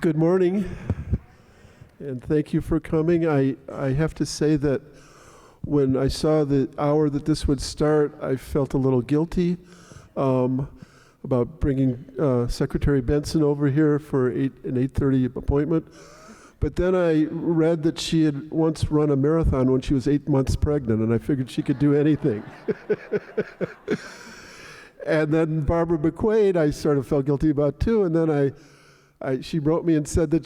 Good morning, and thank you for coming. I have to say that when I saw the hour that this would start, I felt a little guilty about bringing Secretary Benson over here for an 8:30 appointment. But then I read that she had once run a marathon when she was 8 months pregnant, and I figured she could do anything. And then Barbara McQuade, I sort of felt guilty about too. And then she wrote me and said that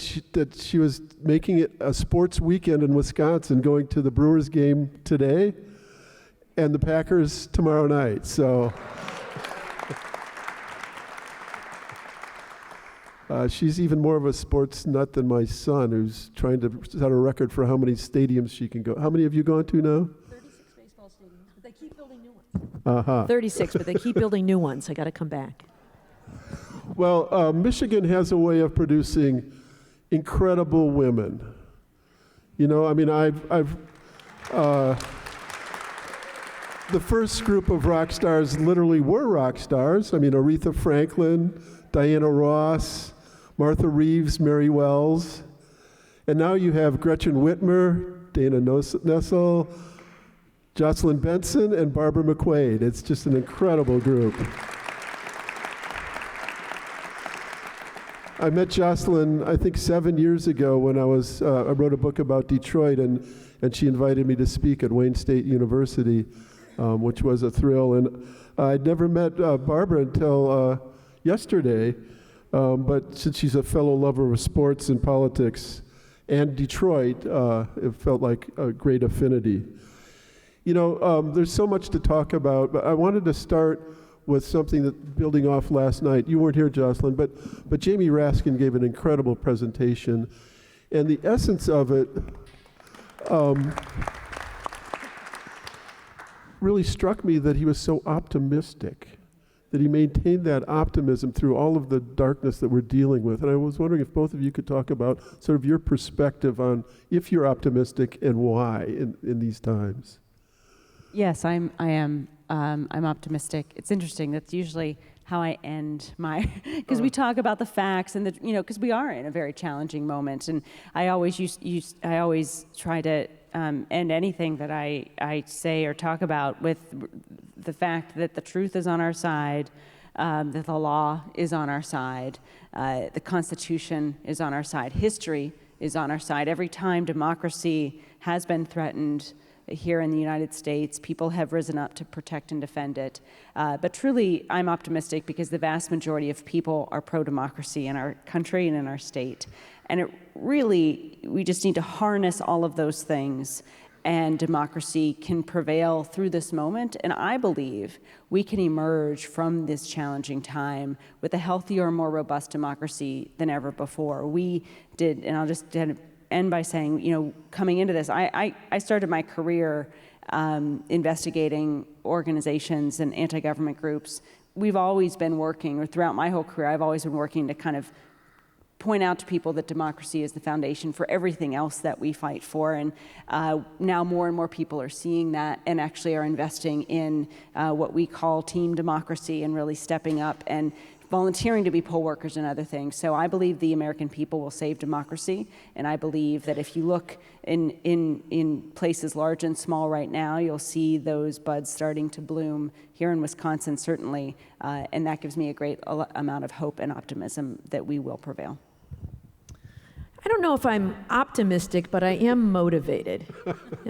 she was making it a sports weekend in Wisconsin, going to the Brewers game today and the Packers tomorrow night. So she's even more of a sports nut than my son, who's trying to set a record for how many stadiums she can go. How many have you gone to now? 36 baseball stadiums, but they keep building new ones. 36, but they keep building new ones. I got to come back. Well, Michigan has a way of producing incredible women. You know, I mean, the first group of rock stars literally were rock stars. I mean, Aretha Franklin, Diana Ross, Martha Reeves, Mary Wells. And now you have Gretchen Whitmer, Dana Nessel, Jocelyn Benson, and Barbara McQuade. It's just an incredible group. I met Jocelyn, I think 7 years ago when I wrote a book about Detroit, and she invited me to speak at Wayne State University, which was a thrill. And I'd never met Barbara until yesterday, but since she's a fellow lover of sports and politics and Detroit, it felt like a great affinity. You know, there's so much to talk about, but I wanted to start with something that, building off last night. You weren't here, Jocelyn, but Jamie Raskin gave an incredible presentation, and the essence of it really struck me, that he was so optimistic, that he maintained that optimism through all of the darkness that we're dealing with. And I was wondering if both of you could talk about sort of your perspective on if you're optimistic and why in these times. Yes, I am. I'm optimistic. It's interesting. That's usually how I end my, because we talk about the facts and because we are in a very challenging moment. And I always I always try to end anything that I say or talk about with the fact that the truth is on our side, that the law is on our side, the Constitution is on our side, history is on our side. Every time democracy has been threatened here in the United States, people have risen up to protect and defend it. But truly, I'm optimistic because the vast majority of people are pro-democracy in our country and in our state. And it really, we just need to harness all of those things, and democracy can prevail through this moment. And I believe we can emerge from this challenging time with a healthier, more robust democracy than ever before. We did, and I'll just end by saying, coming into this, I started my career investigating organizations and anti-government groups. We've always been working, or throughout my whole career, I've always been working to kind of point out to people that democracy is the foundation for everything else that we fight for. And now more and more people are seeing that and actually are investing in what we call team democracy, and really stepping up and volunteering to be poll workers and other things. So I believe the American people will save democracy, and I believe that if you look in places large and small right now, you'll see those buds starting to bloom here in Wisconsin, certainly, and that gives me a great amount of hope and optimism that we will prevail. I don't know if I'm optimistic, but I am motivated.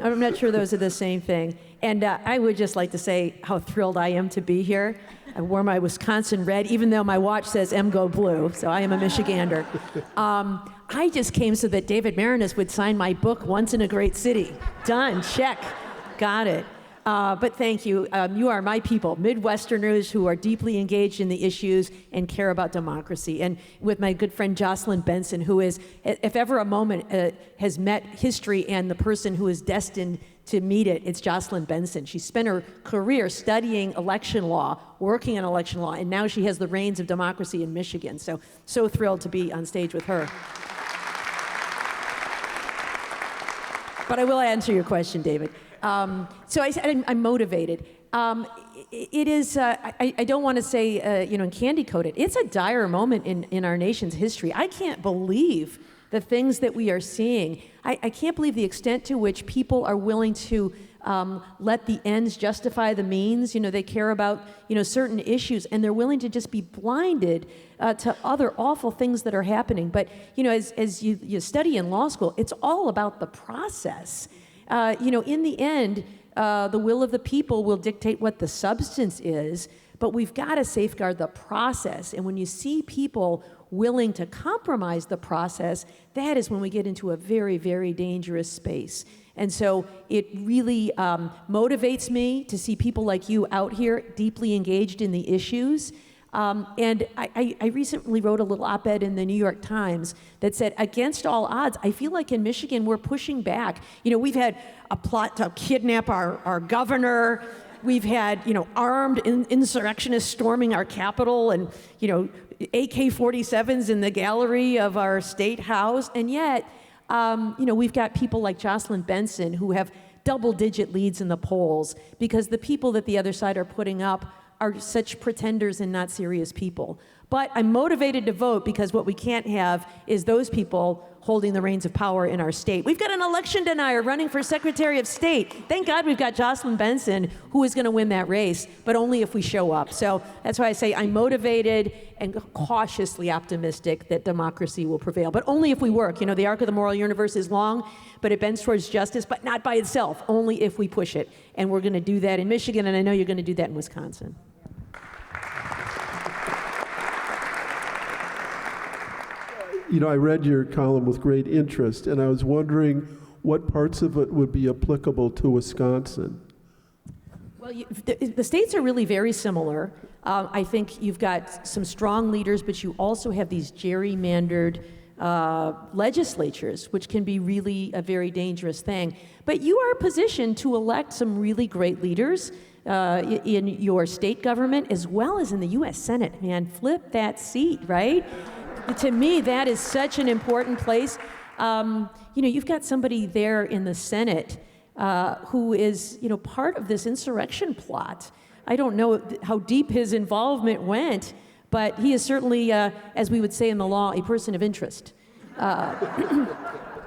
I'm not sure those are the same thing. And I would just like to say how thrilled I am to be here. I wore my Wisconsin red, even though my watch says M Go Blue, so I am a Michigander. I just came so that David Maraniss would sign my book, Once in a Great City. Done, check, got it. But thank you. You are my people, Midwesterners who are deeply engaged in the issues and care about democracy. And with my good friend Jocelyn Benson, who is, if ever a moment has met history and the person who is destined to meet it, it's Jocelyn Benson. She spent her career studying election law, working on election law, and now she has the reins of democracy in Michigan. So thrilled to be on stage with her. But I will answer your question, David. So I'm motivated. It is, I don't want to say, and candy coat it. It's a dire moment in our nation's history. I can't believe the things that we are seeing. I can't believe the extent to which people are willing to let the ends justify the means. They care about, certain issues, and they're willing to just be blinded to other awful things that are happening. But, as you study in law school, it's all about the process. In the end, the will of the people will dictate what the substance is, but we've got to safeguard the process. And when you see people willing to compromise the process, that is when we get into a very, very dangerous space. And so it really motivates me to see people like you out here deeply engaged in the issues. And I recently wrote a little op-ed in the New York Times that said, against all odds, I feel like in Michigan we're pushing back. We've had a plot to kidnap our governor. We've had, armed insurrectionists storming our Capitol and, AK-47s in the gallery of our state house. And yet, we've got people like Jocelyn Benson who have double-digit leads in the polls because the people that the other side are putting up are such pretenders and not serious people. But I'm motivated to vote because what we can't have is those people holding the reins of power in our state. We've got an election denier running for Secretary of State. Thank God we've got Jocelyn Benson, who is going to win that race, but only if we show up. So that's why I say I'm motivated and cautiously optimistic that democracy will prevail, but only if we work. The arc of the moral universe is long, but it bends towards justice, but not by itself, only if we push it. And we're going to do that in Michigan, and I know you're going to do that in Wisconsin. I read your column with great interest, and I was wondering what parts of it would be applicable to Wisconsin. Well, the states are really very similar. I think you've got some strong leaders, but you also have these gerrymandered legislatures, which can be really a very dangerous thing. But you are positioned to elect some really great leaders in your state government as well as in the U.S. Senate. Man, flip that seat, right? To me, that is such an important place. You've got somebody there in the Senate who is, part of this insurrection plot. I don't know how deep his involvement went, but he is certainly, as we would say in the law, a person of interest.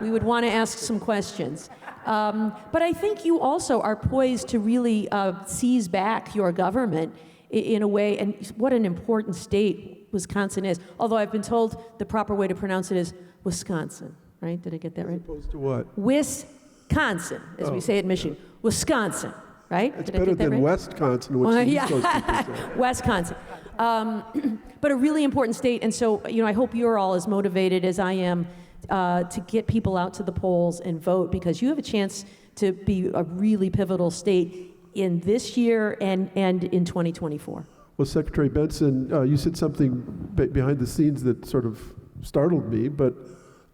We would want to ask some questions. But I think you also are poised to really seize back your government in a way, and what an important state Wisconsin is. Although I've been told the proper way to pronounce it is Wisconsin, right? Did I get that right? As opposed to what? Wisconsin, as we say it in Michigan. Wisconsin, right? It's better than Wisconsin, which the East Coast people say. Wisconsin. But a really important state, and so, I hope you're all as motivated as I am to get people out to the polls and vote, because you have a chance to be a really pivotal state in this year and in 2024. Well, Secretary Benson, you said something behind the scenes that sort of startled me, but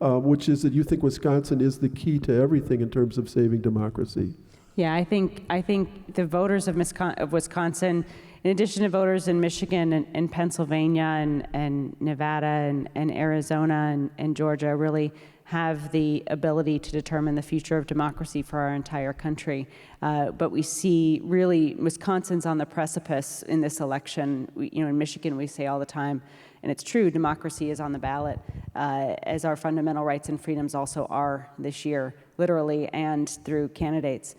which is that you think Wisconsin is the key to everything in terms of saving democracy. Yeah, I think the voters of Wisconsin, in addition to voters in Michigan and Pennsylvania and Nevada and Arizona and Georgia, really have the ability to determine the future of democracy for our entire country. But we see really Wisconsin's on the precipice in this election. In Michigan we say all the time, and it's true, democracy is on the ballot, as our fundamental rights and freedoms also are this year, literally, and through candidates,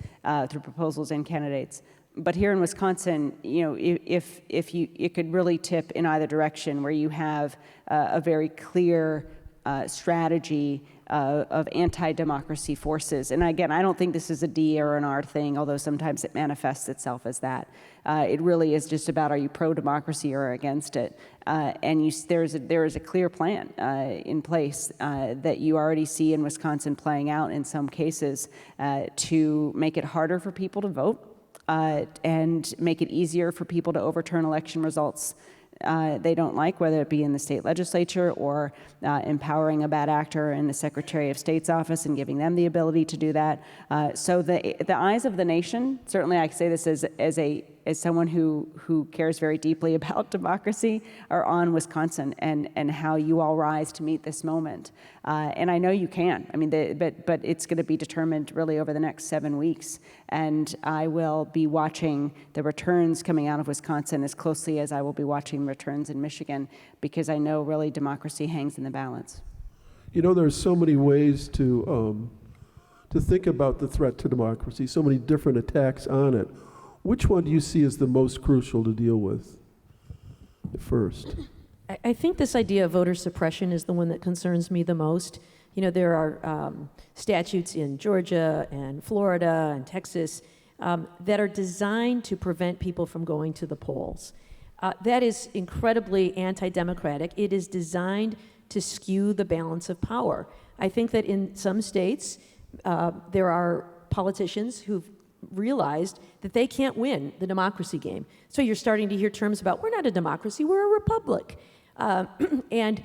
through proposals and candidates. But here in Wisconsin, if it could really tip in either direction, where you have a very clear strategy of anti-democracy forces. And again, I don't think this is a D or an R thing, although sometimes it manifests itself as that. It really is just about, are you pro-democracy or against it? And there is a clear plan in place that you already see in Wisconsin playing out in some cases to make it harder for people to vote and make it easier for people to overturn election results they don't like, whether it be in the state legislature or empowering a bad actor in the Secretary of State's office and giving them the ability to do that. So the eyes of the nation, certainly I say this as a as someone who cares very deeply about democracy, are on Wisconsin and how you all rise to meet this moment. And I know you can. I mean, but it's going to be determined really over the next 7 weeks. And I will be watching the returns coming out of Wisconsin as closely as I will be watching returns in Michigan, because I know really democracy hangs in the balance. You know, there's so many ways to think about the threat to democracy, so many different attacks on it. Which one do you see as the most crucial to deal with first? I think this idea of voter suppression is the one that concerns me the most. You know, there are statutes in Georgia and Florida and Texas that are designed to prevent people from going to the polls. That is incredibly anti-democratic. It is designed to skew the balance of power. I think that in some states, there are politicians who've realized that they can't win the democracy game. So you're starting to hear terms about, we're not a democracy, we're a republic. And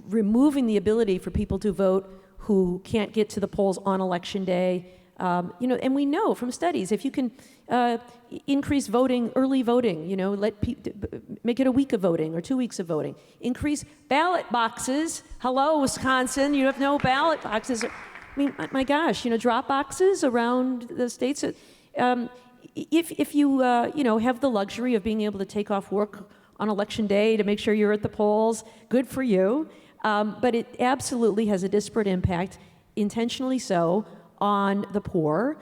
removing the ability for people to vote who can't get to the polls on election day. You know, and we know from studies, if you can increase voting, early voting, you know, make it a week of voting or 2 weeks of voting. Increase ballot boxes. Hello, Wisconsin, you have no ballot boxes. I mean, my gosh, you know, drop boxes around the states. If you, you know, have the luxury of being able to take off work on election day to make sure you're at the polls, good for you. But it absolutely has a disparate impact, intentionally so, on the poor,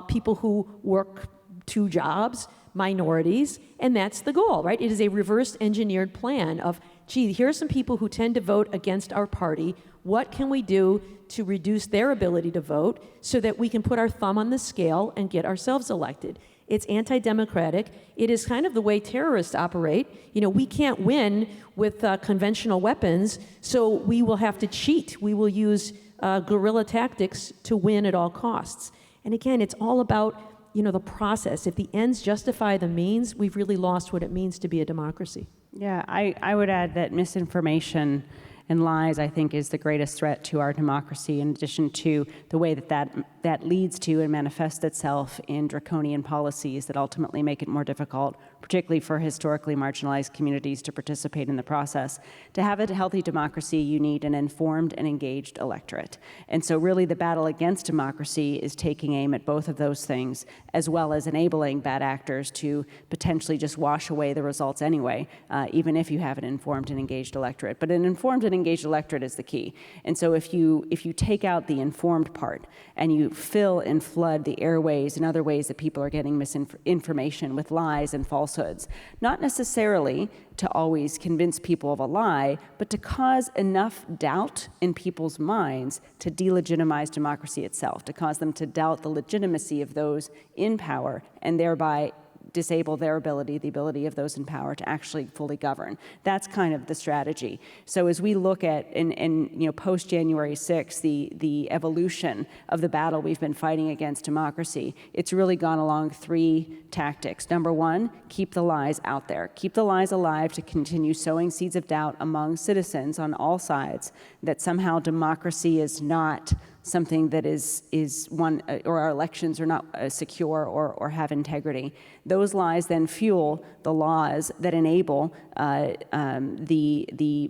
people who work 2 jobs, minorities, and that's the goal, right? It is a reverse engineered plan of, gee, here are some people who tend to vote against our party. What can we do to reduce their ability to vote so that we can put our thumb on the scale and get ourselves elected? It's anti-democratic. It is kind of the way terrorists operate. You know, we can't win with conventional weapons, so we will have to cheat. We will use guerrilla tactics to win at all costs. And again, it's all about, you know, the process. If the ends justify the means, we've really lost what it means to be a democracy. Yeah, I would add that misinformation and lies, I think, is the greatest threat to our democracy, in addition to the way that leads to and manifests itself in draconian policies that ultimately make it more difficult, particularly for historically marginalized communities, to participate in the process. To have a healthy democracy, you need an informed and engaged electorate. And so really the battle against democracy is taking aim at both of those things, as well as enabling bad actors to potentially just wash away the results anyway, even if you have an informed and engaged electorate. But an informed and engaged electorate is the key. And so if you take out the informed part and you fill and flood the airways and other ways that people are getting misinformation with lies and falsehoods, not necessarily to always convince people of a lie, but to cause enough doubt in people's minds to delegitimize democracy itself, to cause them to doubt the legitimacy of those in power and thereby disable their ability, the ability of those in power to actually fully govern. That's kind of the strategy. So as we look at, you know, post-January 6th, the evolution of the battle we've been fighting against democracy, it's really gone along 3 tactics. Number 1, keep the lies out there. Keep the lies alive to continue sowing seeds of doubt among citizens on all sides that somehow democracy is not something that is one, or our elections are not secure or have integrity. Those lies then fuel the laws that enable the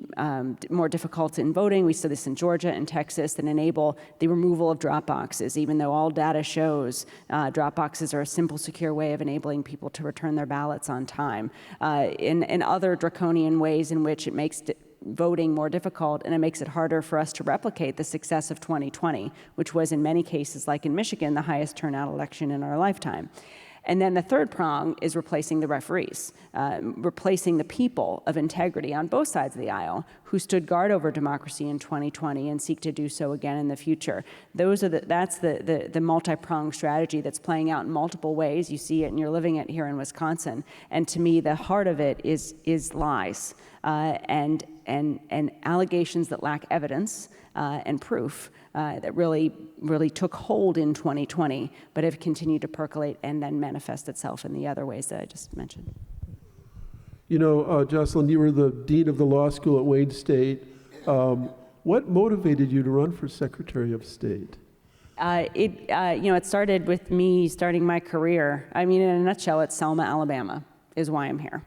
more difficult in voting. We saw this in Georgia and Texas, that enable the removal of drop boxes, even though all data shows drop boxes are a simple, secure way of enabling people to return their ballots on time. In other draconian ways in which it makes voting more difficult, and it makes it harder for us to replicate the success of 2020, which was in many cases, like in Michigan, the highest turnout election in our lifetime. And then the third prong is replacing the referees, replacing the people of integrity on both sides of the aisle who stood guard over democracy in 2020 and seek to do so again in the future. That's the multi-pronged strategy that's playing out in multiple ways. You see it and you're living it here in Wisconsin. And to me, the heart of it is lies and allegations that lack evidence and proof that really took hold in 2020, but have continued to percolate and then manifest itself in the other ways that I just mentioned. You know, Jocelyn, you were the dean of the law school at Wayne State. What motivated you to run for Secretary of State? It started with me starting my career. I mean, in a nutshell, it's Selma, Alabama, is why I'm here.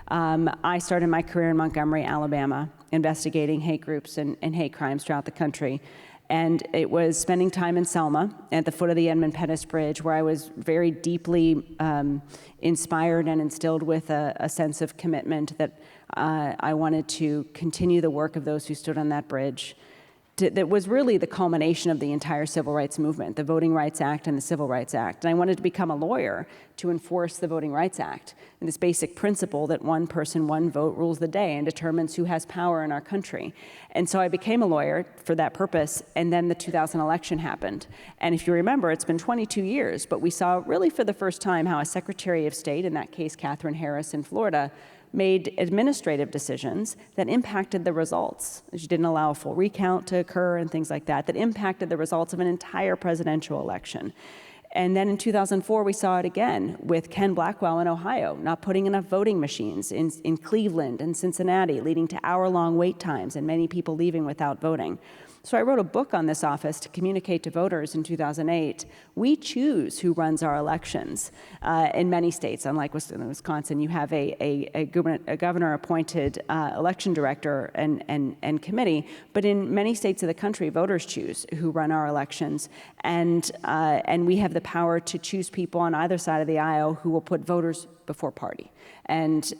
I started my career in Montgomery, Alabama, investigating hate groups and hate crimes throughout the country. And it was spending time in Selma at the foot of the Edmund Pettus Bridge, where I was very deeply inspired and instilled with a sense of commitment that I wanted to continue the work of those who stood on that bridge. That was really the culmination of the entire civil rights movement, the Voting Rights Act and the Civil Rights Act. And I wanted to become a lawyer to enforce the Voting Rights Act and this basic principle that one person, one vote rules the day and determines who has power in our country. And so I became a lawyer for that purpose, and then the 2000 election happened. And if you remember, it's been 22 years, but we saw really for the first time how a Secretary of State, in that case Katherine Harris in Florida, made administrative decisions that impacted the results. She didn't allow a full recount to occur and things like that, that impacted the results of an entire presidential election. And then in 2004, we saw it again with Ken Blackwell in Ohio, not putting enough voting machines in Cleveland and Cincinnati, leading to hour-long wait times and many people leaving without voting. So I wrote a book on this office to communicate to voters in 2008. We choose who runs our elections. In many states, unlike Wisconsin, you have a governor-appointed election director and committee. But in many states of the country, voters choose who run our elections, and we have the power to choose people on either side of the aisle who will put voters before party. And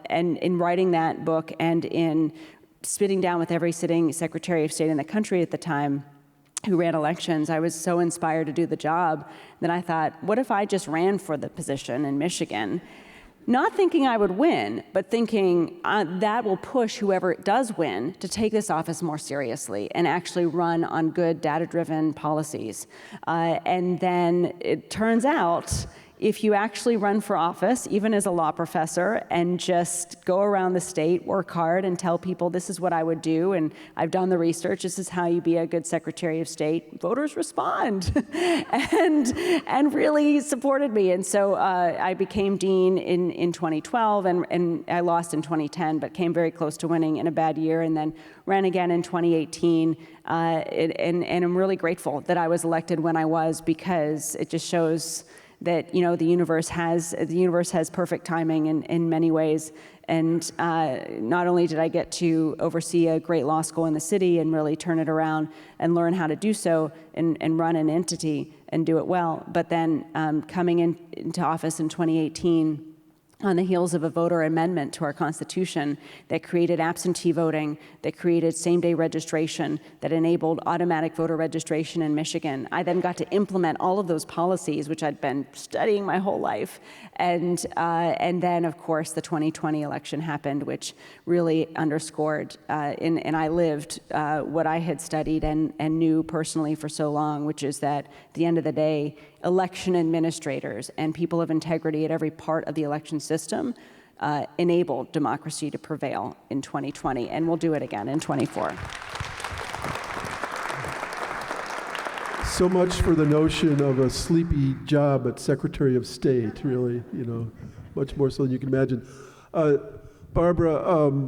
in writing that book and in sitting down with every sitting Secretary of State in the country at the time who ran elections, I was so inspired to do the job that I thought, what if I just ran for the position in Michigan? Not thinking I would win, but thinking that will push whoever does win to take this office more seriously and actually run on good data-driven policies. And then it turns out, if you actually run for office, even as a law professor, and just go around the state, work hard, and tell people this is what I would do, and I've done the research, this is how you be a good Secretary of State, voters respond and really supported me. And so I became dean in 2012, and I lost in 2010, but came very close to winning in a bad year, and then ran again in 2018. And I'm really grateful that I was elected when I was, because it just shows that the universe has perfect timing in many ways. And not only did I get to oversee a great law school in the city and really turn it around and learn how to do so and run an entity and do it well, but then coming into office in 2018 on the heels of a voter amendment to our Constitution that created absentee voting, that created same-day registration, that enabled automatic voter registration in Michigan. I then got to implement all of those policies, which I'd been studying my whole life. And then, of course, the 2020 election happened, which really underscored, and I lived what I had studied and knew personally for so long, which is that at the end of the day, election administrators and people of integrity at every part of the election system enabled democracy to prevail in 2020, and we'll do it again in 24. So much for the notion of a sleepy job at Secretary of State, really, much more so than you can imagine. Barbara,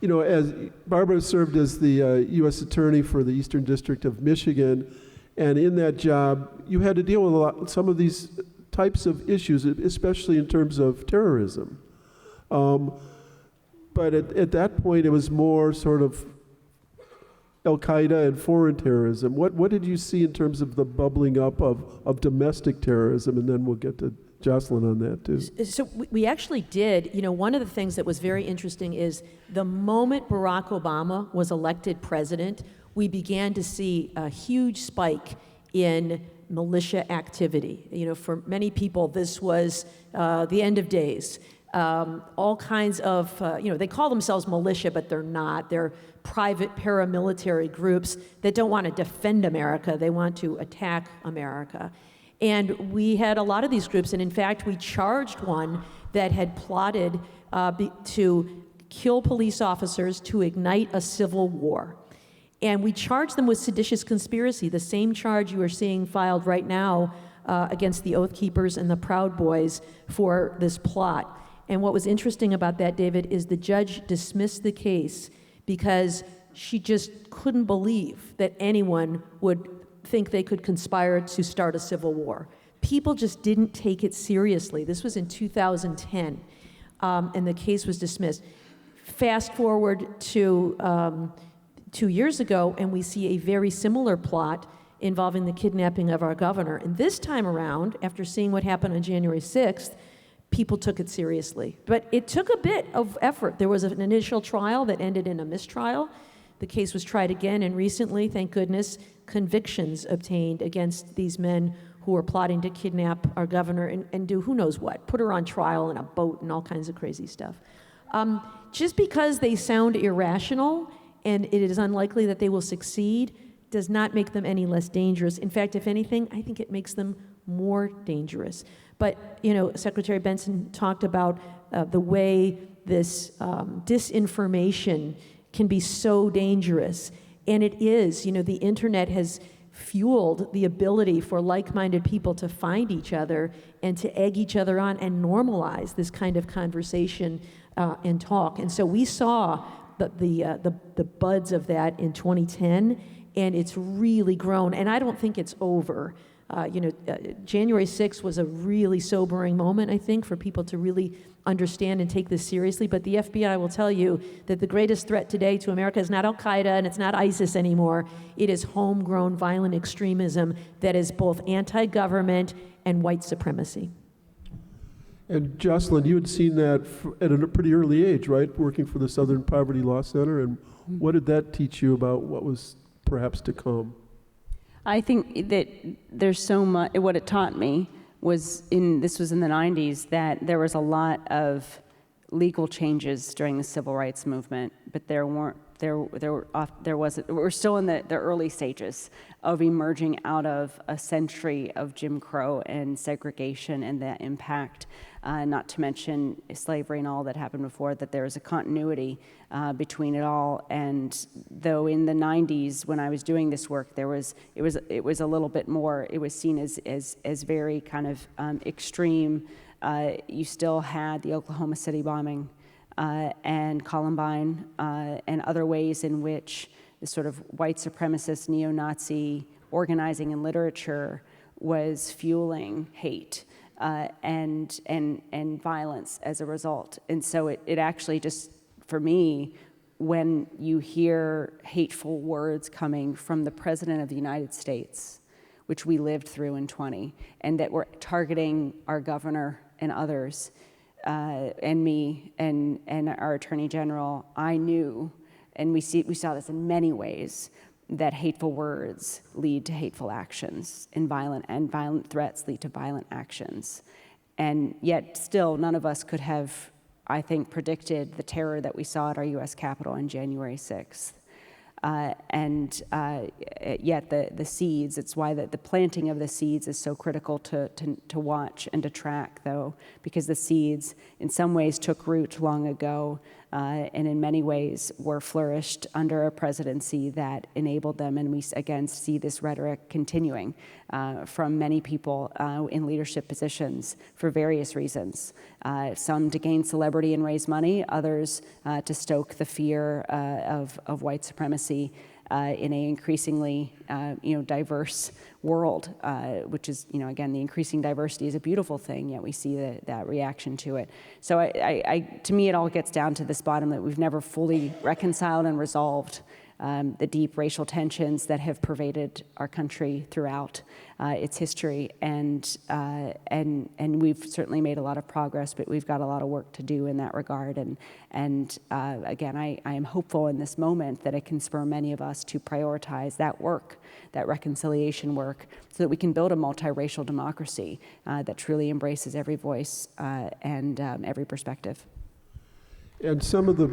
as Barbara served as the U.S. Attorney for the Eastern District of Michigan, and in that job, you had to deal with some of these types of issues, especially in terms of terrorism. But at that point, it was more sort of Al-Qaeda and foreign terrorism. What did you see in terms of the bubbling up of domestic terrorism? And then we'll get to Jocelyn on that, too. So we actually did. One of the things that was very interesting is the moment Barack Obama was elected president, we began to see a huge spike in militia activity. For many people, this was the end of days. All kinds of, they call themselves militia, but they're not. They're private paramilitary groups that don't want to defend America. They want to attack America. And we had a lot of these groups, and in fact, we charged one that had plotted to kill police officers to ignite a civil war. And we charged them with seditious conspiracy, the same charge you are seeing filed right now against the Oath Keepers and the Proud Boys for this plot. And what was interesting about that, David, is the judge dismissed the case because she just couldn't believe that anyone would think they could conspire to start a civil war. People just didn't take it seriously. This was in 2010, and the case was dismissed. Fast forward to 2 years ago, and we see a very similar plot involving the kidnapping of our governor. And this time around, after seeing what happened on January 6th, people took it seriously. But it took a bit of effort. There was an initial trial that ended in a mistrial. The case was tried again, and recently, thank goodness, convictions obtained against these men who were plotting to kidnap our governor and do who knows what, put her on trial in a boat and all kinds of crazy stuff. Just because they sound irrational and it is unlikely that they will succeed does not make them any less dangerous. In fact, if anything, I think it makes them more dangerous. But, Secretary Benson talked about the way this disinformation can be so dangerous. And it is, the internet has fueled the ability for like-minded people to find each other and to egg each other on and normalize this kind of conversation and talk. And so we saw the buds of that in 2010, and it's really grown. And I don't think it's over. January 6th was a really sobering moment, I think, for people to really understand and take this seriously. But the FBI will tell you that the greatest threat today to America is not Al-Qaeda and it's not ISIS anymore. It is homegrown violent extremism that is both anti-government and white supremacy. And Jocelyn, you had seen that at a pretty early age, right? Working for the Southern Poverty Law Center. And what did that teach you about what was perhaps to come? I think that there's so much, what it taught me this was in the 90s, that there was a lot of legal changes during the civil rights movement, but we're still in the early stages of emerging out of a century of Jim Crow and segregation and the impact, not to mention slavery and all that happened before, that there was a continuity between it all. And though in the 90s, when I was doing this work, it was a little bit more, it was seen as very kind of extreme. You still had the Oklahoma City bombing, and Columbine, and other ways in which the sort of white supremacist neo-Nazi organizing and literature was fueling hate and violence as a result. And so it actually just, for me, when you hear hateful words coming from the President of the United States, which we lived through in 20, and that were targeting our governor and others, and me and our Attorney General, I knew, and we saw this in many ways, that hateful words lead to hateful actions, and violent threats lead to violent actions. And yet still, none of us could have, I think, predicted the terror that we saw at our U.S. Capitol on January 6th. Yet the seeds, it's why the planting of the seeds is so critical to watch and to track, though, because the seeds in some ways took root long ago, and in many ways were flourished under a presidency that enabled them. And we again see this rhetoric continuing from many people in leadership positions for various reasons. Some to gain celebrity and raise money, others to stoke the fear of white supremacy in an increasingly diverse world, which is, again, the increasing diversity is a beautiful thing, yet we see that reaction to it. So to me, it all gets down to this bottom that we've never fully reconciled and resolved the deep racial tensions that have pervaded our country throughout its history, and we've certainly made a lot of progress, but we've got a lot of work to do in that regard. And again, I am hopeful in this moment that it can spur many of us to prioritize that work, that reconciliation work, so that we can build a multiracial democracy that truly embraces every voice and every perspective. And some of the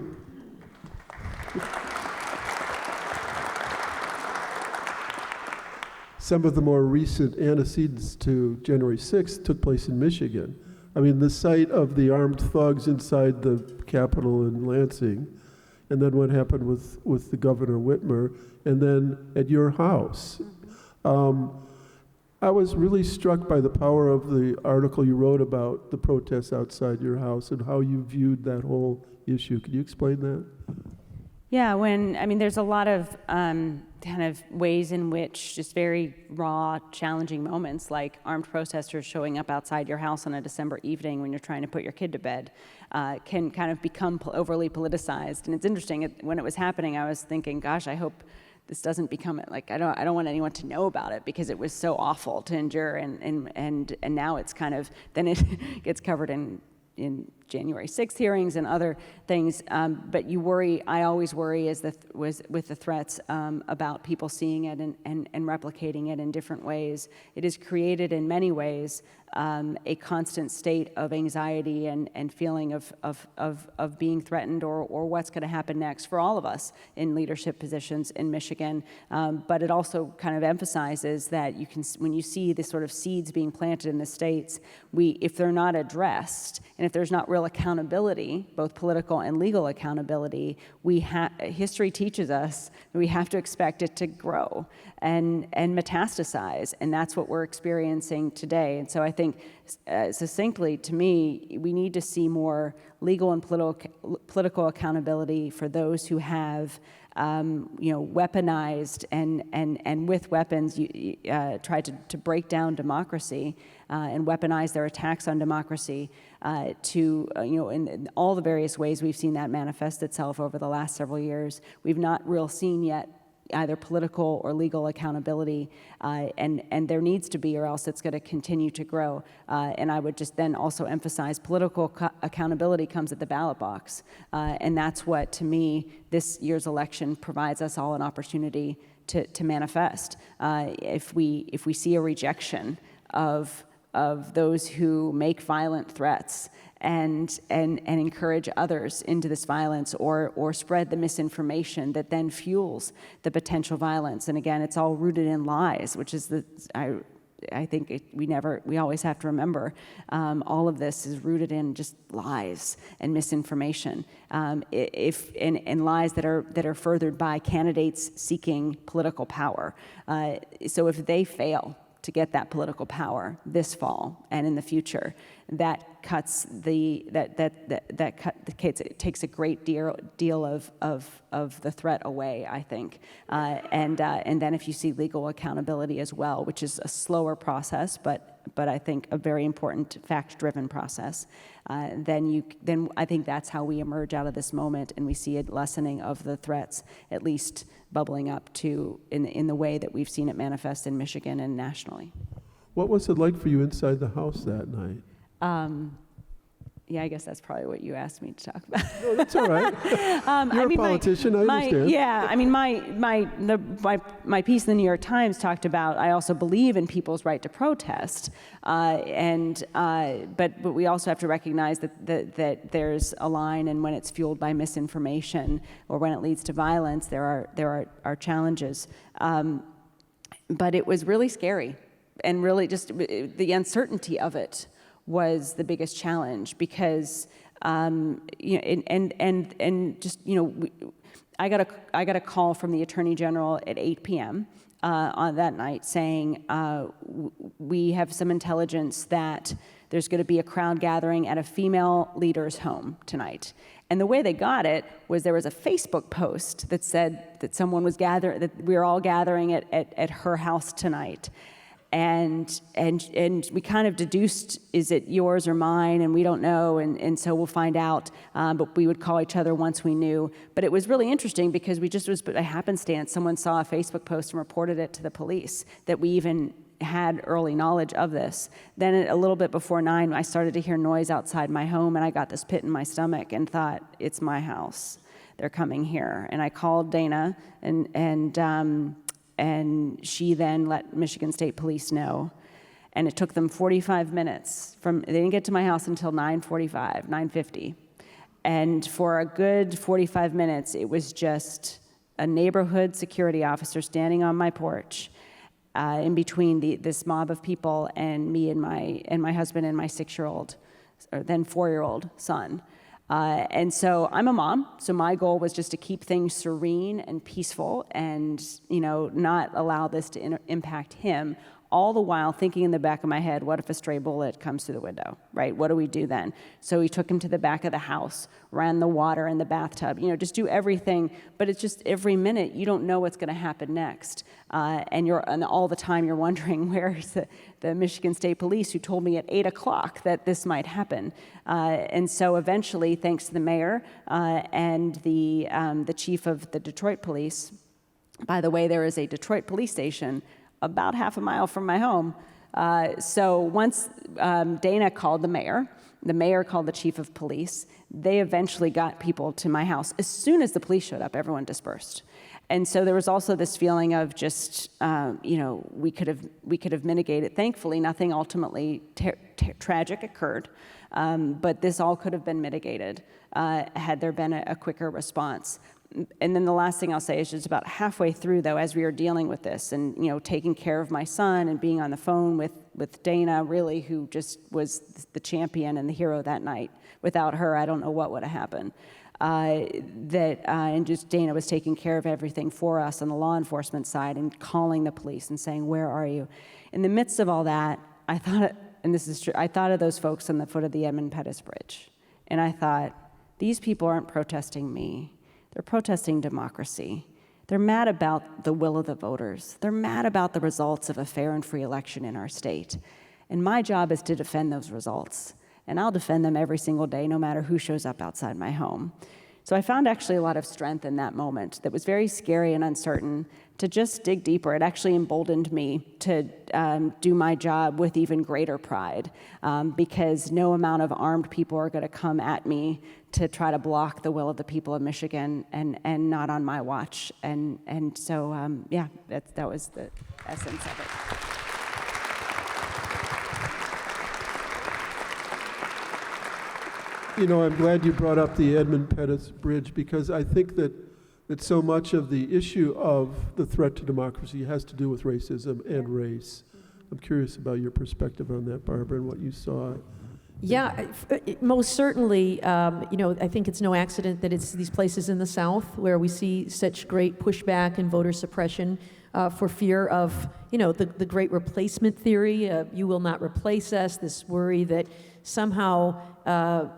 more recent antecedents to January 6th took place in Michigan. I mean, the sight of the armed thugs inside the Capitol in Lansing, and then what happened with the Governor Whitmer, and then at your house. I was really struck by the power of the article you wrote about the protests outside your house and how you viewed that whole issue. Could you explain that? Yeah, there's a lot of kind of ways in which just very raw, challenging moments, like armed protesters showing up outside your house on a December evening when you're trying to put your kid to bed, can kind of become overly politicized. And it's interesting, when it was happening, I was thinking, gosh, I hope this doesn't become like, I don't want anyone to know about it, because it was so awful to endure, and now it's kind of, then it gets covered in January 6th hearings and other things, but you worry. I always worry with the threats about people seeing it and replicating it in different ways. It has created in many ways a constant state of anxiety and feeling of being threatened or what's going to happen next for all of us in leadership positions in Michigan. But it also kind of emphasizes that when you see this sort of seeds being planted in the states, if they're not addressed, and if there's not real accountability, both political and legal accountability, history teaches us that we have to expect it to grow and metastasize, and that's what we're experiencing today. And so I think, succinctly to me, we need to see more legal and political accountability for those who have weaponized and with weapons tried to break down democracy and weaponize their attacks on democracy in all the various ways we've seen that manifest itself over the last several years. We've not seen yet either political or legal accountability, and there needs to be, or else it's going to continue to grow. And I would just then also emphasize political accountability comes at the ballot box, and that's what, to me, this year's election provides us all an opportunity to manifest. If we see a rejection of those who make violent threats and encourage others into this violence, or spread the misinformation that then fuels the potential violence. And again, it's all rooted in lies, which is I think we always have to remember, all of this is rooted in just lies and misinformation, and lies that are furthered by candidates seeking political power. So if they fail to get that political power this fall and in the future, that takes a great deal of the threat away, I think, and then if you see legal accountability as well, which is a slower process, but I think a very important fact-driven process, then I think that's how we emerge out of this moment, and we see a lessening of the threats, at least bubbling up in the way that we've seen it manifest in Michigan and nationally. What was it like for you inside the House that night? Yeah, I guess that's probably what you asked me to talk about. No, that's all right. You're a politician, I understand. Yeah, my piece in the New York Times talked about, I also believe in people's right to protest, but we also have to recognize that there's a line, and when it's fueled by misinformation or when it leads to violence, there are challenges. But it was really scary, and really just the uncertainty of it was the biggest challenge, because I got a call from the Attorney General at 8 p.m. On that night saying, we have some intelligence that there's going to be a crowd gathering at a female leader's home tonight. And the way they got it was there was a Facebook post that said that someone was that we were all gathering at her house tonight. And we kind of deduced, is it yours or mine? And we don't know, and so we'll find out. But we would call each other once we knew. But it was really interesting, because was a happenstance. Someone saw a Facebook post and reported it to the police, that we even had early knowledge of this. Then a little bit before 9, I started to hear noise outside my home, and I got this pit in my stomach and thought, it's my house. They're coming here. And I called Dana, and she then let Michigan State Police know. And it took them 45 minutes. They didn't get to my house until 9:50. And for a good 45 minutes, it was just a neighborhood security officer standing on my porch, in between this mob of people and me and my husband and my 6-year-old, or then 4-year-old son. And so I'm a mom, so my goal was just to keep things serene and peaceful, and not allow this to impact him all the while thinking in the back of my head, what if a stray bullet comes through the window, right? What do we do then? So we took him to the back of the house, ran the water in the bathtub, just do everything. But it's just every minute, you don't know what's going to happen next. And all the time you're wondering, where's the Michigan State Police who told me at 8 o'clock that this might happen? And so eventually, thanks to the mayor and the chief of the Detroit Police, by the way, there is a Detroit police station about half a mile from my home. So once Dana called the mayor called the chief of police, they eventually got people to my house. As soon as the police showed up, everyone dispersed. And so there was also this feeling of just, we could have mitigated. Thankfully, nothing ultimately tragic occurred, but this all could have been mitigated had there been a quicker response. And then the last thing I'll say is just about halfway through, though, as we were dealing with this and, taking care of my son and being on the phone with Dana, really, who just was the champion and the hero that night. Without her, I don't know what would have happened. And just Dana was taking care of everything for us on the law enforcement side and calling the police and saying, where are you? In the midst of all that, I thought, and this is true, I thought of those folks on the foot of the Edmund Pettus Bridge. And I thought, these people aren't protesting me. They're protesting democracy. They're mad about the will of the voters. They're mad about the results of a fair and free election in our state. And my job is to defend those results. And I'll defend them every single day, no matter who shows up outside my home. So I found actually a lot of strength in that moment that was very scary and uncertain to just dig deeper. It actually emboldened me to do my job with even greater pride because no amount of armed people are going to come at me to try to block the will of the people of Michigan and not on my watch. And so, that was the essence of it. I'm glad you brought up the Edmund Pettus Bridge because I think that so much of the issue of the threat to democracy has to do with racism and race. I'm curious about your perspective on that, Barbara, and what you saw. Yeah, most certainly. I think it's no accident that it's these places in the South where we see such great pushback and voter suppression for fear of, the great replacement theory. You will not replace us. This worry that somehow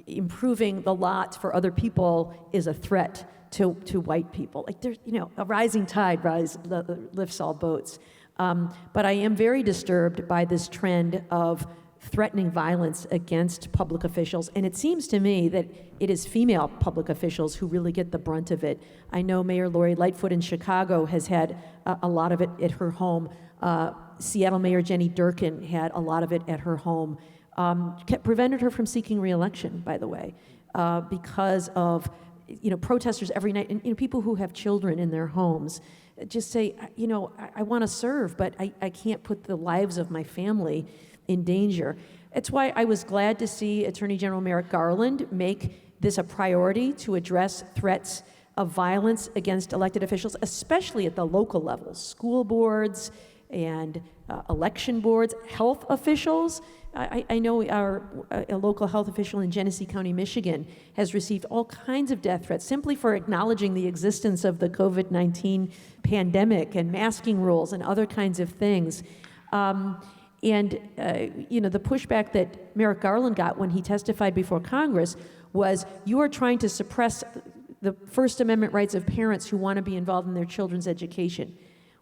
improving the lot for other people is a threat to white people. Like there's, a rising tide lifts all boats. But I am very disturbed by this trend of threatening violence against public officials. And it seems to me that it is female public officials who really get the brunt of it. I know Mayor Lori Lightfoot in Chicago has had a lot of it at her home. Seattle Mayor Jenny Durkin had a lot of it at her home. Prevented her from seeking re-election, by the way, because of protesters every night and people who have children in their homes just say, I want to serve, but I can't put the lives of my family in danger. It's why I was glad to see Attorney General Merrick Garland make this a priority to address threats of violence against elected officials, especially at the local levels, school boards and election boards, health officials. I know a local health official in Genesee County, Michigan, has received all kinds of death threats simply for acknowledging the existence of the COVID-19 pandemic and masking rules and other kinds of things. The pushback that Merrick Garland got when he testified before Congress was, you are trying to suppress the First Amendment rights of parents who want to be involved in their children's education.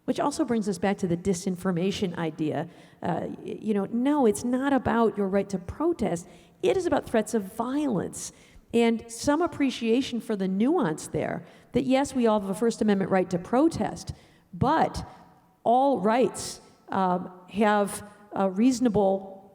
Which also brings us back to the disinformation idea. No, it's not about your right to protest. It is about threats of violence. And some appreciation for the nuance there, that yes, we all have a First Amendment right to protest, but all rights have reasonable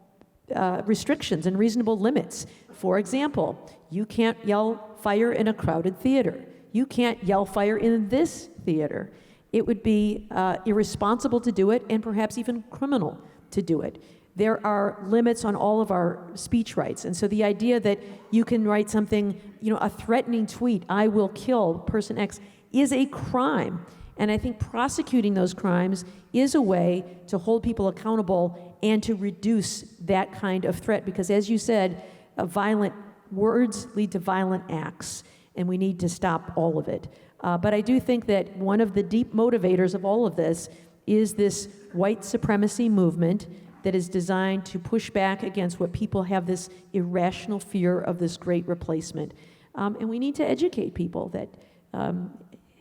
restrictions and reasonable limits. For example, you can't yell fire in a crowded theater. You can't yell fire in this theater. It would be irresponsible to do it and perhaps even criminal to do it. There are limits on all of our speech rights. And so the idea that you can write something, a threatening tweet, I will kill person X, is a crime. And I think prosecuting those crimes is a way to hold people accountable and to reduce that kind of threat. Because as you said, violent words lead to violent acts, and we need to stop all of it. But I do think that one of the deep motivators of all of this is this white supremacy movement that is designed to push back against what people have this irrational fear of this great replacement. And we need to educate people that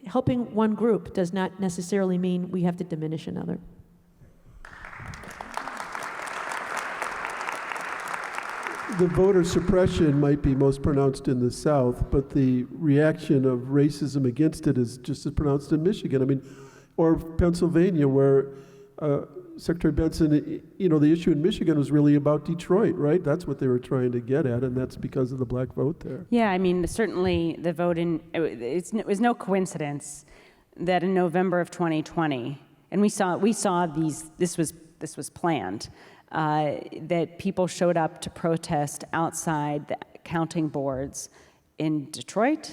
helping one group does not necessarily mean we have to diminish another. The voter suppression might be most pronounced in the South, but the reaction of racism against it is just as pronounced in Michigan. I mean, or Pennsylvania, where Secretary Benson, the issue in Michigan was really about Detroit, right? That's what they were trying to get at, and that's because of the black vote there. Yeah, I mean, certainly the vote it was no coincidence that in November of 2020, and we saw this was planned, that people showed up to protest outside the counting boards in Detroit,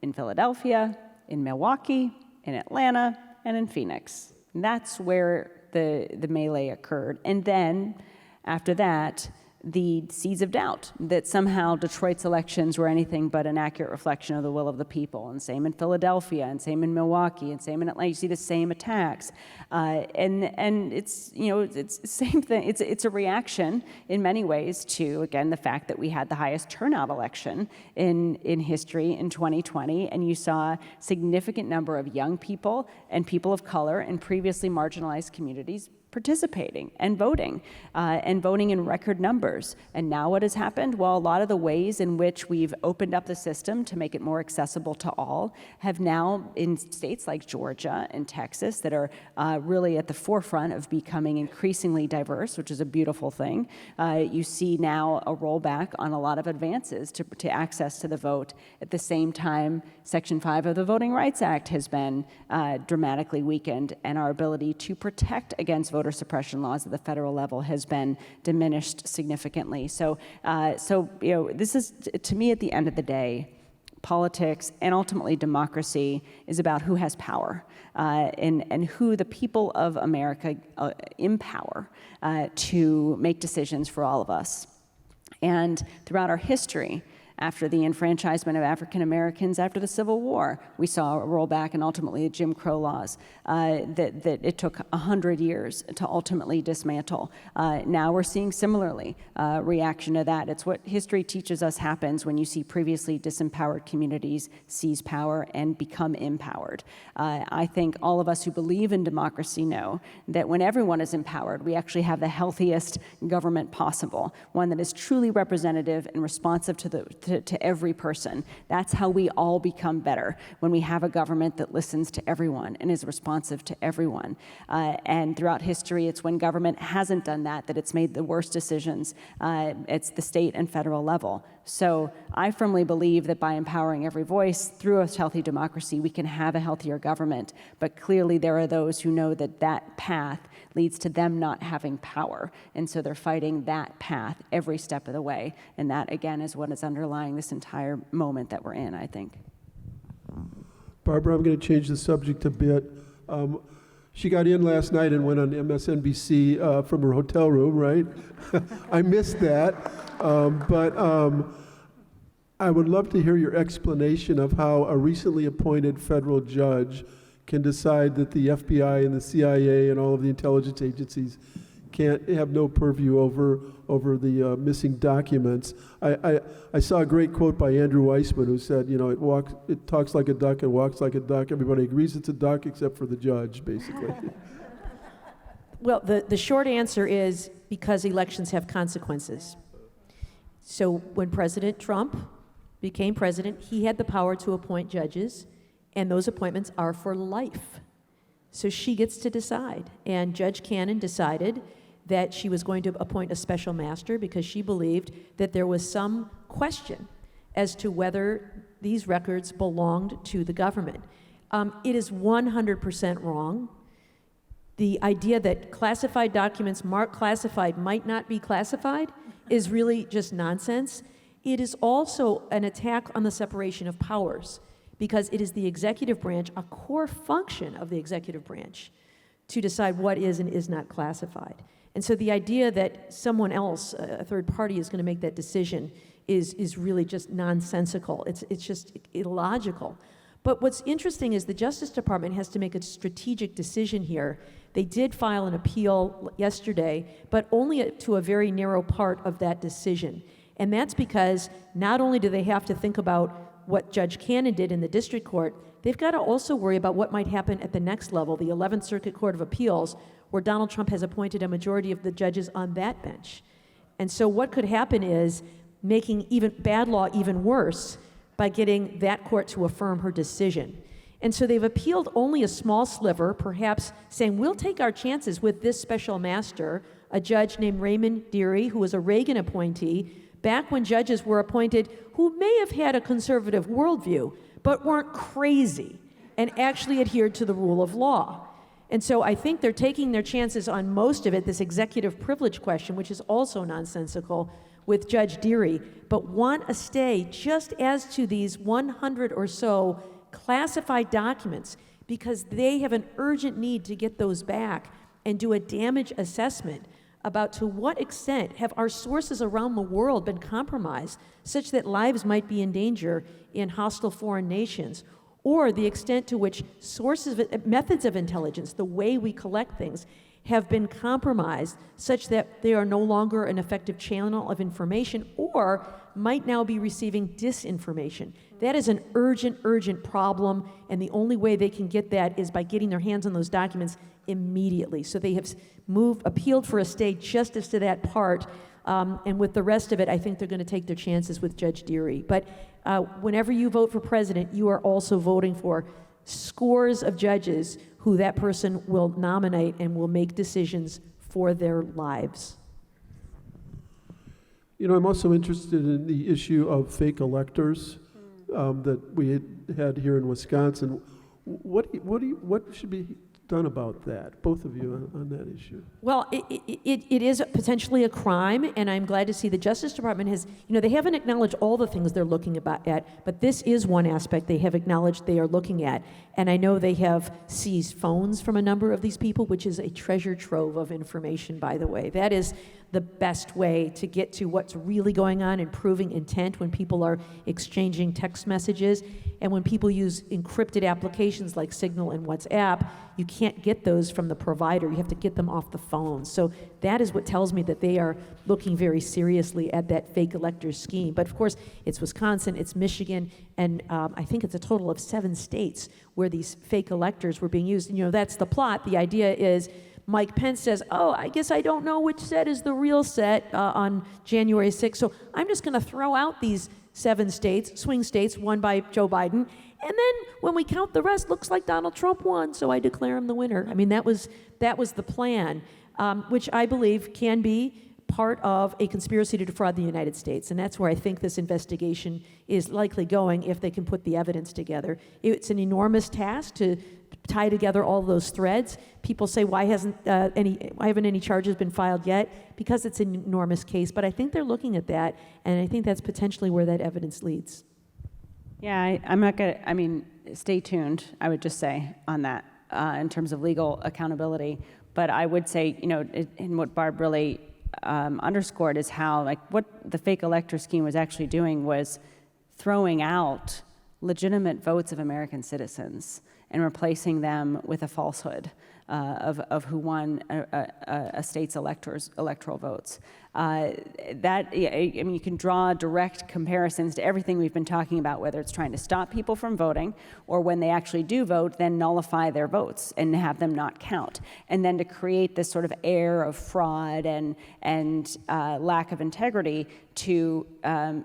in Philadelphia, in Milwaukee, in Atlanta, and in Phoenix. And that's where the melee occurred. And then, after that, the seeds of doubt that somehow Detroit's elections were anything but an accurate reflection of the will of the people. And same in Philadelphia, and same in Milwaukee, and same in Atlanta. You see the same attacks, and it's it's the same thing. It's a reaction in many ways to, again, the fact that we had the highest turnout election in history in 2020, and you saw a significant number of young people and people of color in previously marginalized communities participating and voting in record numbers. And now what has happened? Well, a lot of the ways in which we've opened up the system to make it more accessible to all have now, in states like Georgia and Texas that are really at the forefront of becoming increasingly diverse, which is a beautiful thing. You see now a rollback on a lot of advances to access to the vote. At the same time, Section 5 of the Voting Rights Act has been dramatically weakened, and our ability to protect against voter suppression laws at the federal level has been diminished significantly. So this is, to me, at the end of the day, politics and ultimately democracy is about who has power and who the people of America empower to make decisions for all of us. And throughout our history, after the enfranchisement of African Americans after the Civil War, we saw a rollback and ultimately the Jim Crow laws that it took 100 years to ultimately dismantle. Now we're seeing similarly reaction to that. It's what history teaches us happens when you see previously disempowered communities seize power and become empowered. I think all of us who believe in democracy know that when everyone is empowered, we actually have the healthiest government possible, one that is truly representative and responsive to every person. That's how we all become better, when we have a government that listens to everyone and is responsive to everyone. And throughout history, it's when government hasn't done that it's made the worst decisions. It's the state and federal level. So I firmly believe that by empowering every voice through a healthy democracy, we can have a healthier government. But clearly there are those who know that path leads to them not having power. And so they're fighting that path every step of the way. And that, again, is what is underlying this entire moment that we're in, I think. Barbara, I'm going to change the subject a bit. She got in last night and went on MSNBC from her hotel room, right? I missed that. But I would love to hear your explanation of how a recently appointed federal judge can decide that the FBI and the CIA and all of the intelligence agencies can't have no purview over the missing documents. I saw a great quote by Andrew Weissman who said, it talks like a duck and walks like a duck. Everybody agrees it's a duck except for the judge, basically. Well, the short answer is because elections have consequences. So when President Trump became president, he had the power to appoint judges, and those appointments are for life. So she gets to decide. And Judge Cannon decided that she was going to appoint a special master because she believed that there was some question as to whether these records belonged to the government. It is 100% wrong. The idea that classified documents marked classified might not be classified is really just nonsense. It is also an attack on the separation of powers, because it is the executive branch, a core function of the executive branch, to decide what is and is not classified. And so the idea that someone else, a third party, is going to make that decision is really just nonsensical. It's just illogical. But what's interesting is the Justice Department has to make a strategic decision here They did file an appeal yesterday, but only to a very narrow part of that decision. And that's because not only do they have to think about what Judge Cannon did in the district court, they've got to also worry about what might happen at the next level, the 11th Circuit Court of Appeals, where Donald Trump has appointed a majority of the judges on that bench. And so what could happen is making even bad law even worse by getting that court to affirm her decision. And so they've appealed only a small sliver, perhaps saying, we'll take our chances with this special master, a judge named Raymond Dearie, who was a Reagan appointee, back when judges were appointed who may have had a conservative worldview, but weren't crazy and actually adhered to the rule of law. And so I think they're taking their chances on most of it, this executive privilege question, which is also nonsensical, with Judge Dearie, but want a stay just as to these 100 or so classified documents, because they have an urgent need to get those back and do a damage assessment about to what extent have our sources around the world been compromised such that lives might be in danger in hostile foreign nations, or the extent to which methods of intelligence, the way we collect things, have been compromised such that they are no longer an effective channel of information or might now be receiving disinformation. That is an urgent problem, and the only way they can get that is by getting their hands on those documents immediately. So they have appealed for a stay just as to that part, and with the rest of it, I think they're going to take their chances with Judge Dearie. But whenever you vote for president, you are also voting for scores of judges who that person will nominate and will make decisions for their lives. You know, I'm also interested in the issue of fake electors that we had here in Wisconsin. What should be done about that, both of you, on that issue? Well, it is potentially a crime, and I'm glad to see the Justice Department has, they haven't acknowledged all the things they're looking at, but this is one aspect they have acknowledged they are looking at. And I know they have seized phones from a number of these people, which is a treasure trove of information, by the way. That is the best way to get to what's really going on and proving intent when people are exchanging text messages. And when people use encrypted applications like Signal and WhatsApp, you can't get those from the provider. You have to get them off the phone. So that is what tells me that they are looking very seriously at that fake elector scheme. But of course, it's Wisconsin, it's Michigan, and I think it's a total of 7 states where these fake electors were being used. And, that's the plot. The idea is Mike Pence says, I guess I don't know which set is the real set on January 6th, so I'm just going to throw out these 7 states, swing states, won by Joe Biden, and then when we count the rest, looks like Donald Trump won, so I declare him the winner. I mean, that was the plan, which I believe can be part of a conspiracy to defraud the United States, and that's where I think this investigation is likely going if they can put the evidence together. It's an enormous task to tie together all those threads. People say, why haven't any charges been filed yet? Because it's an enormous case, but I think they're looking at that, and I think that's potentially where that evidence leads. Yeah, stay tuned, I would just say, on that, in terms of legal accountability. But I would say, in what Barb really underscored is how, what the fake elector scheme was actually doing was throwing out legitimate votes of American citizens and replacing them with a falsehood of who won a state's electoral votes. You can draw direct comparisons to everything we've been talking about, whether it's trying to stop people from voting, or when they actually do vote, then nullify their votes and have them not count. And then to create this sort of air of fraud and lack of integrity to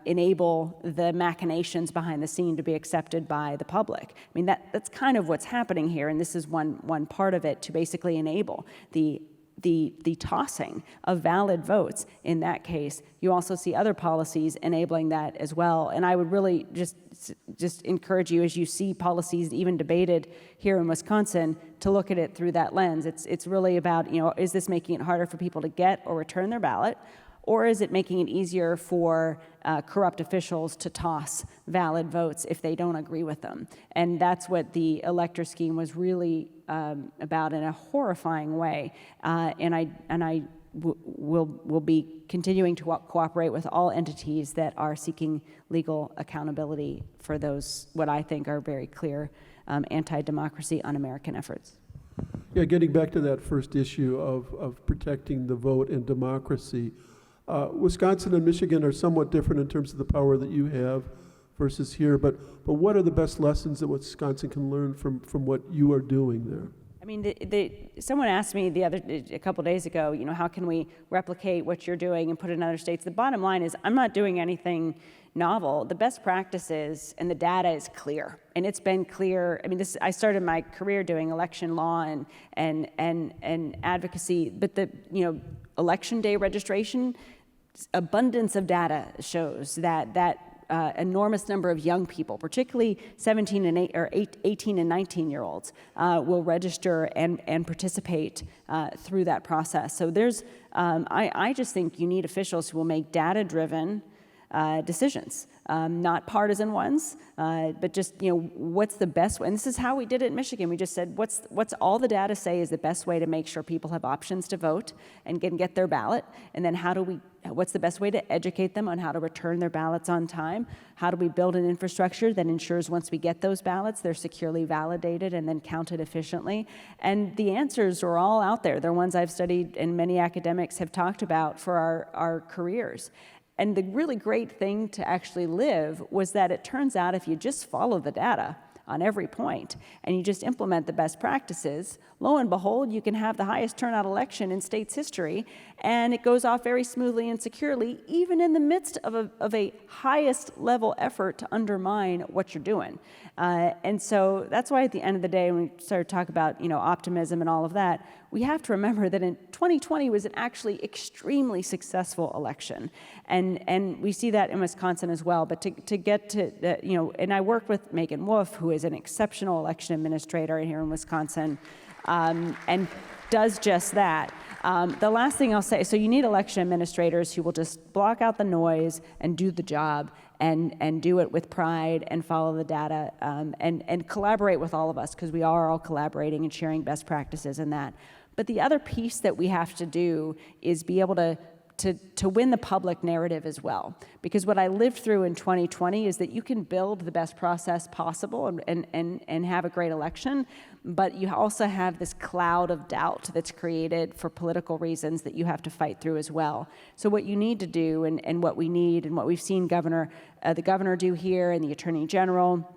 enable the machinations behind the scene to be accepted by the public. I mean, that's kind of what's happening here, and this is one part of it, to basically enable the tossing of valid votes in that case. You also see other policies enabling that as well. And I would really just encourage you, as you see policies even debated here in Wisconsin, to look at it through that lens. It's really about, is this making it harder for people to get or return their ballot? Or is it making it easier for corrupt officials to toss valid votes if they don't agree with them? And that's what the elector scheme was really about in a horrifying way. And I will be continuing to cooperate with all entities that are seeking legal accountability for those, what I think are very clear anti-democracy, un-American efforts. Yeah, getting back to that first issue of protecting the vote and democracy, Wisconsin and Michigan are somewhat different in terms of the power that you have versus here, but what are the best lessons that Wisconsin can learn from what you are doing there? I mean, someone asked me a couple days ago, you know, how can we replicate what you're doing and put it in other states? The bottom line is, I'm not doing anything novel. The best practices and the data is clear, and it's been clear. I mean, I started my career doing election law and advocacy, but election day registration, abundance of data shows that enormous number of young people, particularly 18 and 19-year-olds, will register and participate through that process. So I just think you need officials who will make data-driven decisions, not partisan ones, but just, what's the best way? And this is how we did it in Michigan. We just said, what's all the data say is the best way to make sure people have options to vote and get their ballot? And then what's the best way to educate them on how to return their ballots on time? How do we build an infrastructure that ensures once we get those ballots, they're securely validated and then counted efficiently? And the answers are all out there. They're ones I've studied and many academics have talked about for our careers. And the really great thing to actually live was that it turns out if you just follow the data on every point and you just implement the best practices, lo and behold, you can have the highest turnout election in state's history, and it goes off very smoothly and securely, even in the midst of a highest level effort to undermine what you're doing. And so that's why at the end of the day, when we started to talk about optimism and all of that, we have to remember that in 2020 was an actually extremely successful election, and we see that in Wisconsin as well. But to get to and I worked with Megan Wolf, who is an exceptional election administrator here in Wisconsin, and does just that. The last thing I'll say, so you need election administrators who will just block out the noise and do the job and do it with pride and follow the data and collaborate with all of us, because we are all collaborating and sharing best practices in that. But the other piece that we have to do is be able to win the public narrative as well. Because what I lived through in 2020 is that you can build the best process possible and have a great election, but you also have this cloud of doubt that's created for political reasons that you have to fight through as well. So what you need to do and what we need and what we've seen the governor do here and the Attorney General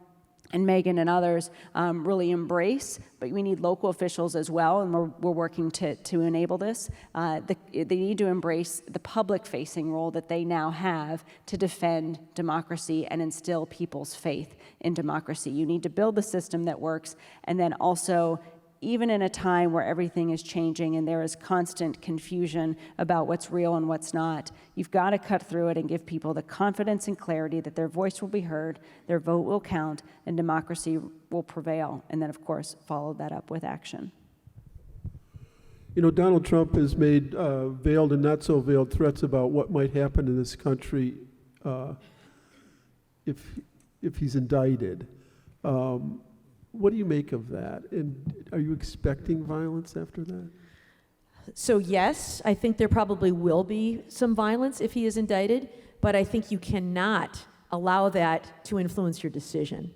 and Megan and others really embrace, but we need local officials as well, and we're working to enable this. They need to embrace the public-facing role that they now have to defend democracy and instill people's faith in democracy. You need to build the system that works, and then also, even in a time where everything is changing and there is constant confusion about what's real and what's not, you've got to cut through it and give people the confidence and clarity that their voice will be heard, their vote will count, and democracy will prevail. And then, of course, follow that up with action. Donald Trump has made veiled and not so veiled threats about what might happen in this country if he's indicted. What do you make of that? And are you expecting violence after that? So yes, I think there probably will be some violence if he is indicted, but I think you cannot allow that to influence your decision.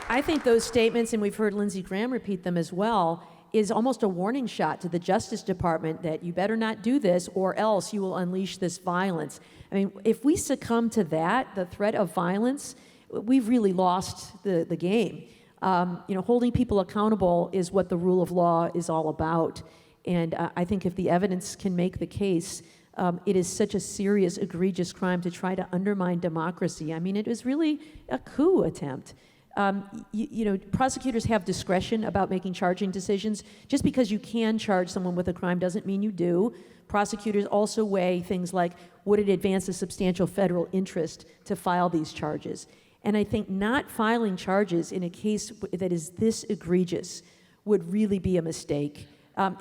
I think those statements, and we've heard Lindsey Graham repeat them as well, is almost a warning shot to the Justice Department that you better not do this or else you will unleash this violence. I mean, if we succumb to that, the threat of violence, we've really lost the game. Holding people accountable is what the rule of law is all about. And I think if the evidence can make the case, it is such a serious, egregious crime to try to undermine democracy. I mean, it is really a coup attempt. Prosecutors have discretion about making charging decisions. Just because you can charge someone with a crime doesn't mean you do. Prosecutors also weigh things like, would it advance a substantial federal interest to file these charges? And I think not filing charges in a case that is this egregious would really be a mistake.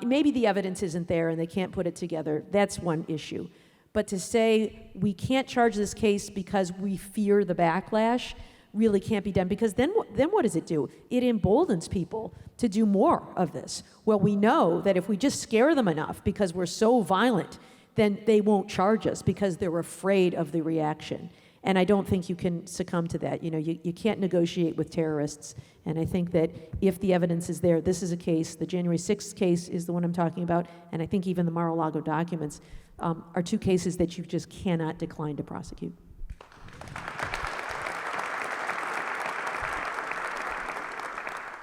Maybe the evidence isn't there and they can't put it together. That's one issue. But to say we can't charge this case because we fear the backlash really can't be done, because then what does it do? It emboldens people to do more of this. Well, we know that if we just scare them enough because we're so violent, then they won't charge us because they're afraid of the reaction. And I don't think you can succumb to that. You can't negotiate with terrorists. And I think that if the evidence is there, this is a case, the January 6th case is the one I'm talking about, and I think even the Mar-a-Lago documents are two cases that you just cannot decline to prosecute.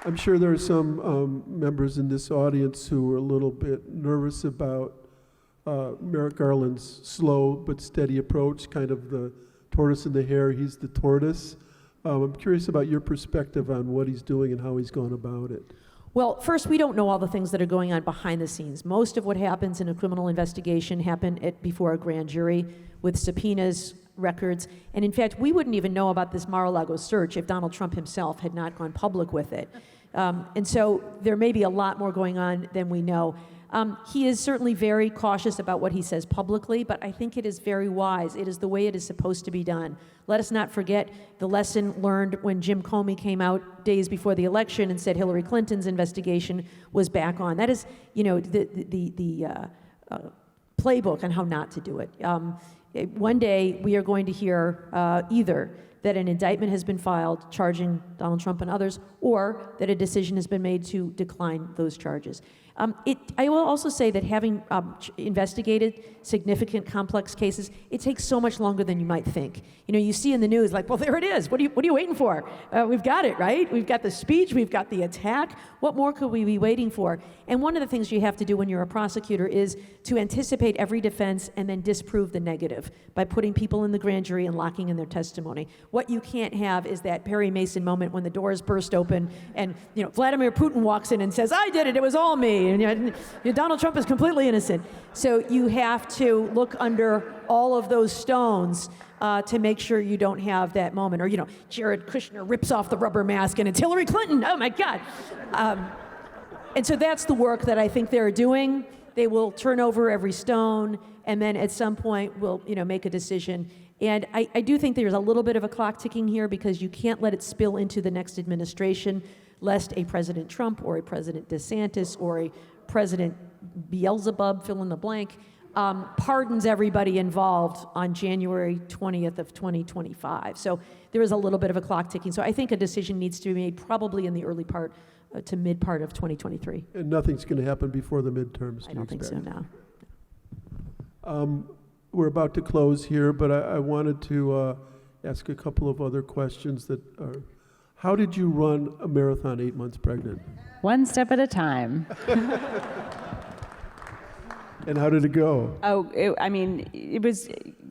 I'm sure there are some members in this audience who are a little bit nervous about Merrick Garland's slow but steady approach, kind of the tortoise and the hare, he's the tortoise. I'm curious about your perspective on what he's doing and how he's gone about it. Well, first, we don't know all the things that are going on behind the scenes. Most of what happens in a criminal investigation happen before a grand jury with subpoenas, records, and in fact, we wouldn't even know about this Mar-a-Lago search if Donald Trump himself had not gone public with it. And so there may be a lot more going on than we know. He is certainly very cautious about what he says publicly, but I think it is very wise. It is the way it is supposed to be done. Let us not forget the lesson learned when Jim Comey came out days before the election and said Hillary Clinton's investigation was back on. That is, the playbook on how not to do it. One day we are going to hear either that an indictment has been filed charging Donald Trump and others, or that a decision has been made to decline those charges. I will also say that having investigated significant complex cases, it takes so much longer than you might think. You see in the news, like, well, there it is. What are you waiting for? We've got it, right? We've got the speech, we've got the attack. What more could we be waiting for? And one of the things you have to do when you're a prosecutor is to anticipate every defense and then disprove the negative by putting people in the grand jury and locking in their testimony. What you can't have is that Perry Mason moment when the doors burst open and Vladimir Putin walks in and says, "I did it. It was all me." And Donald Trump is completely innocent. So you have to look under all of those stones to make sure you don't have that moment. Or, Jared Kushner rips off the rubber mask and it's Hillary Clinton. Oh, my God. And so that's the work that I think they're doing. They will turn over every stone, and then at some point will make a decision. And I do think there's a little bit of a clock ticking here because you can't let it spill into the next administration, lest a President Trump or a President DeSantis or a President Beelzebub, fill in the blank, pardons everybody involved on January 20th of 2025. So there is a little bit of a clock ticking. So I think a decision needs to be made probably in the early part to mid part of 2023. And nothing's going to happen before the midterms, I don't think so, no. We're about to close here, but I wanted to ask a couple of other questions that are, how did you run a marathon 8 months pregnant? One step at a time. And how did it go? Oh, it was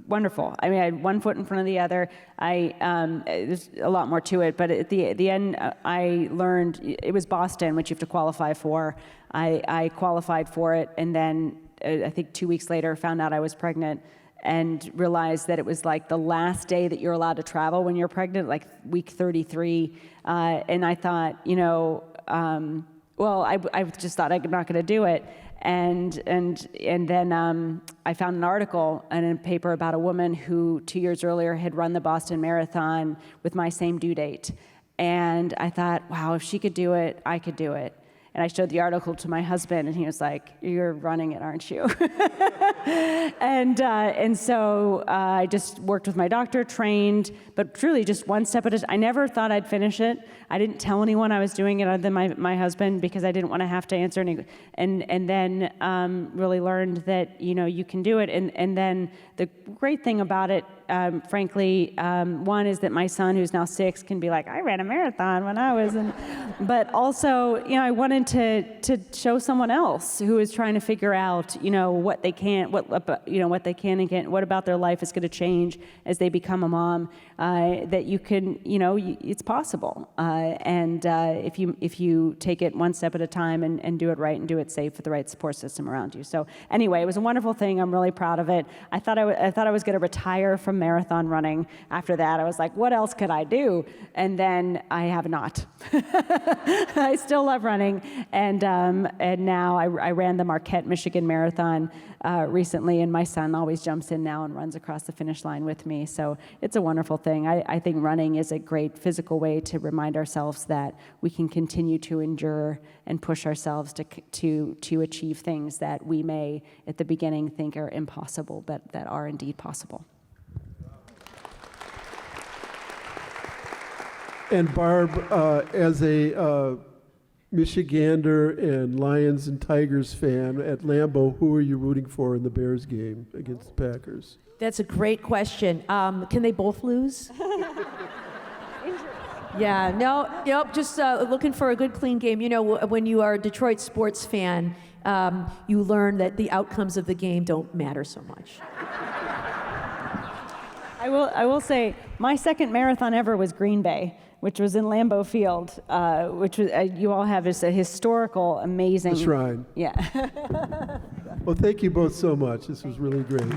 wonderful. I had one foot in front of the other. There's a lot more to it, but at the end, I learned it was Boston, which you have to qualify for. I qualified for it, and then I think 2 weeks later, found out I was pregnant and realized that it was like the last day that you're allowed to travel when you're pregnant, like week 33. And I thought, I just thought I'm not going to do it. And then I found an article in a paper about a woman who 2 years earlier had run the Boston Marathon with my same due date. And I thought, wow, if she could do it, I could do it. And I showed the article to my husband, and he was like, "You're running it, aren't you?" And so I just worked with my doctor, trained, but truly just one step at a time. I never thought I'd finish it. I didn't tell anyone I was doing it other than my husband because I didn't want to have to answer any. And then really learned that you can do it. And then the great thing about it, frankly, one is that my son, who's now 6, can be like, "I ran a marathon when I was," but also, I wanted to show someone else who is trying to figure out, what they can, what they can and can't, what about their life is going to change as they become a mom, that you can, it's possible, and if you take it one step at a time and do it right and do it safe with the right support system around you. So anyway, it was a wonderful thing. I'm really proud of it. I thought I was going to retire from marathon running. After that, I was like, what else could I do? And then I have not. I still love running. And now I ran the Marquette, Michigan Marathon recently, and my son always jumps in now and runs across the finish line with me. So it's a wonderful thing. I think running is a great physical way to remind ourselves that we can continue to endure and push ourselves to achieve things that we may at the beginning think are impossible, but that are indeed possible. And Barb, as a Michigander and Lions and Tigers fan at Lambeau, who are you rooting for in the Bears game against the Packers? That's a great question. Can they both lose? Yeah, nope, just looking for a good, clean game. You know, when you are a Detroit sports fan, you learn that the outcomes of the game don't matter so much. I will say, my second marathon ever was Green Bay, which was in Lambeau Field, which was, you all have is a historical, amazing... The Shrine. Yeah. Well, thank you both so much. This was really great.